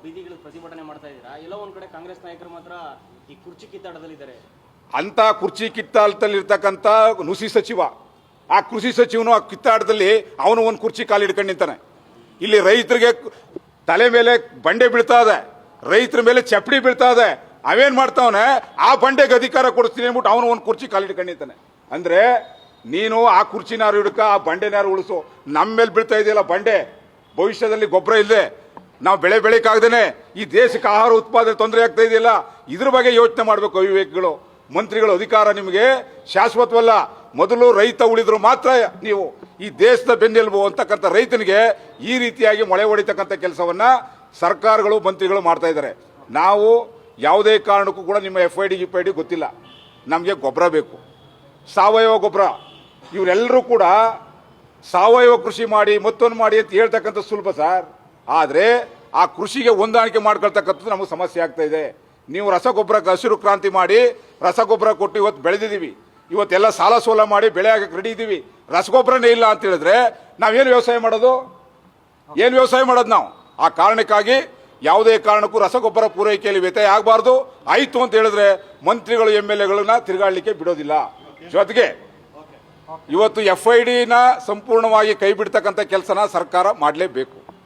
ಬೀದಿಗಳು ಪ್ರತಿಭಟನೆ ಮಾಡ್ತಾ ಇದ್ದೀರಾ, ಎಲ್ಲೋ ಒಂದ್ ಕಡೆ ಕಾಂಗ್ರೆಸ್ ನಾಯಕರು ಮಾತ್ರ ಈ ಕುರ್ಚಿ ಕಿತ್ತಾಟದಲ್ಲಿದ್ದಾರೆ. ಅಂತ ಕುರ್ಚಿ ಕಿತ್ತಾಟದಲ್ಲಿರ್ತಕ್ಕಂಥ ನುಸಿ ಸಚಿವ, ಆ ಕೃಷಿ ಸಚಿವನು ಆ ಕಿತ್ತಾಟದಲ್ಲಿ ಅವನು ಒಂದು ಕುರ್ಚಿ ಕಾಲಿಡ್ಕೊಂಡು ನಿಂತಾನೆ. ಇಲ್ಲಿ ರೈತರಿಗೆ ತಲೆ ಮೇಲೆ ಬಂಡೆ ಬೀಳ್ತಾ ಇದೆ, ರೈತರ ಮೇಲೆ ಚಪ್ಪಡಿ ಬೀಳ್ತಾ ಇದೆ. ಅವೇನ್ ಮಾಡ್ತಾವನೆ, ಆ ಬಂಡೆಗೆ ಅಧಿಕಾರ ಕೊಡಿಸ್ತೀನಿ ಅಂದ್ಬಿಟ್ಟು ಅವನು ಒಂದು ಕುರ್ಚಿ ಕಾಲಿಡ್ಕೊಂಡು ನಿಂತಾನೆ. ಅಂದ್ರೆ ನೀನು ಆ ಕುರ್ಚಿನಾರು ಹಿಡ್ಕ, ಆ ಬಂಡೆನಾರು ಉಳಿಸು. ನಮ್ಮ ಮೇಲೆ ಬೀಳ್ತಾ ಇದೆಯಲ್ಲ ಬಂಡೆ, ಭವಿಷ್ಯದಲ್ಲಿ ಗೊಬ್ಬರ ಇಲ್ಲದೆ ನಾವು ಬೆಳೆ ಬೆಳಕಾಗ್ದೇನೆ ಈ ದೇಶಕ್ಕೆ ಆಹಾರ ಉತ್ಪಾದನೆ ತೊಂದರೆ ಆಗ್ತಾ ಇದೆಯಲ್ಲ, ಇದ್ರ ಬಗ್ಗೆ ಯೋಚನೆ ಮಾಡಬೇಕು ಅವಿವೇಕಿಗಳು. ಮಂತ್ರಿಗಳು ಅಧಿಕಾರ ನಿಮಗೆ ಶಾಶ್ವತವಲ್ಲ. ಮೊದಲು ರೈತ ಉಳಿದ್ರು ಮಾತ್ರ ನೀವು ಈ ದೇಶದ ಬೆನ್ನೆಲುಬು ಅಂತಕ್ಕಂಥ ರೈತನಿಗೆ ಈ ರೀತಿಯಾಗಿ ಮೊಳೆ ಹೊಡಿತಕ್ಕಂಥ ಕೆಲಸವನ್ನ ಸರ್ಕಾರಗಳು ಮಂತ್ರಿಗಳು ಮಾಡ್ತಾ ಇದ್ದಾರೆ. ನಾವು ಯಾವುದೇ ಕಾರಣಕ್ಕೂ ಕೂಡ ನಿಮ್ಮ FID GID ಗೊತ್ತಿಲ್ಲ, ನಮಗೆ ಗೊಬ್ಬರ ಬೇಕು, ಸಾವಯವ ಗೊಬ್ಬರ. ಇವರೆಲ್ಲರೂ ಕೂಡ ಸಾವಯವ ಕೃಷಿ ಮಾಡಿ ಮತ್ತೊಂದು ಮಾಡಿ ಅಂತ ಹೇಳ್ತಕ್ಕಂಥ ಸುಲಭ ಸರ್. ಆದರೆ ಆ ಕೃಷಿಗೆ ಹೊಂದಾಣಿಕೆ ಮಾಡ್ಕೊಳ್ತಕ್ಕಂಥದ್ದು ನಮಗೆ ಸಮಸ್ಯೆ ಆಗ್ತಾ ಇದೆ. ನೀವು ರಸಗೊಬ್ಬರಕ್ಕೆ ಹಸಿರು ಕ್ರಾಂತಿ ಮಾಡಿ ರಸಗೊಬ್ಬರ ಕೊಟ್ಟು ಇವತ್ತು ಬೆಳೆದಿದ್ದೀವಿ, ಇವತ್ತೆಲ್ಲ ಸಾಲ ಸೋಲ ಮಾಡಿ ಬೆಳೆ ಆಗಕ್ಕೆ ರೆಡಿ ಇದ್ದೀವಿ. ರಸಗೊಬ್ಬರನೇ ಇಲ್ಲ ಅಂತ ಹೇಳಿದ್ರೆ ನಾವೇನು ವ್ಯವಸಾಯ ಮಾಡೋದು? ಏನು ವ್ಯವಸಾಯ ಮಾಡೋದು ನಾವು? ಆ ಕಾರಣಕ್ಕಾಗಿ ಯಾವುದೇ ಕಾರಣಕ್ಕೂ ರಸಗೊಬ್ಬರ ಪೂರೈಕೆಯಲ್ಲಿ ವ್ಯತ್ಯಯ ಆಗಬಾರ್ದು. ಆಯಿತು ಅಂತ ಹೇಳಿದ್ರೆ ಮಂತ್ರಿಗಳು MLAಗಳನ್ನ ತಿರುಗಾಡಲಿಕ್ಕೆ ಬಿಡೋದಿಲ್ಲ. ಜೊತೆಗೆ ಇವತ್ತು FID ನ ಸಂಪೂರ್ಣವಾಗಿ ಕೈ ಬಿಡ್ತಕ್ಕಂಥ ಕೆಲಸನ ಸರ್ಕಾರ ಮಾಡಲೇಬೇಕು.